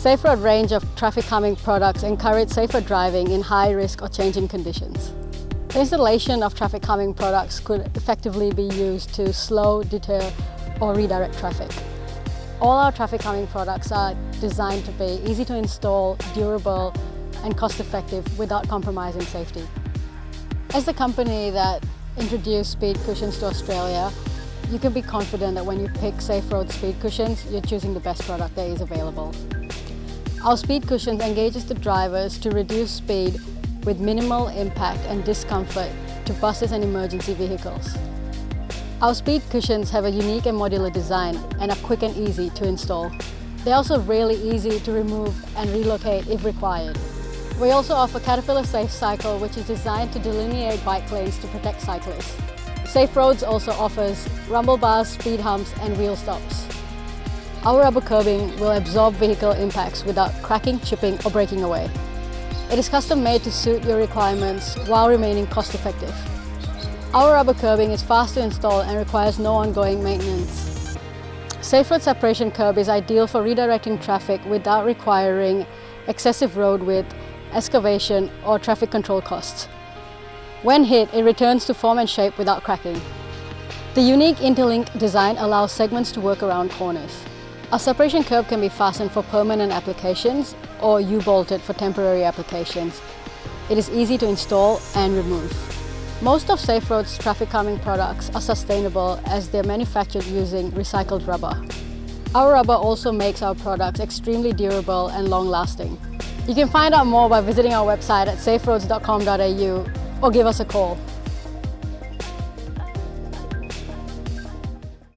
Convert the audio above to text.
Safe Road range of traffic calming products encourage safer driving in high risk or changing conditions. The installation of traffic calming products could effectively be used to slow, deter or redirect traffic. All our traffic calming products are designed to be easy to install, durable and cost-effective without compromising safety. As the company that introduced speed cushions to Australia, you can be confident that when you pick Safe Road speed cushions, you're choosing the best product that is available. Our speed cushions engages the drivers to reduce speed with minimal impact and discomfort to buses and emergency vehicles. Our speed cushions have a unique and modular design and are quick and easy to install. They're also really easy to remove and relocate if required. We also offer Caterpillar Safe Cycle, which is designed to delineate bike lanes to protect cyclists. Safe Roads also offers rumble bars, speed humps and wheel stops. Our rubber curbing will absorb vehicle impacts without cracking, chipping or breaking away. It is custom made to suit your requirements while remaining cost effective. Our rubber curbing is fast to install and requires no ongoing maintenance. Safe Road separation curb is ideal for redirecting traffic without requiring excessive road width, excavation or traffic control costs. When hit, it returns to form and shape without cracking. The unique interlink design allows segments to work around corners. Our separation curb can be fastened for permanent applications or U-bolted for temporary applications. It is easy to install and remove. Most of Safe Road's traffic calming products are sustainable as they're manufactured using recycled rubber. Our rubber also makes our products extremely durable and long-lasting. You can find out more by visiting our website at saferoads.com.au or give us a call.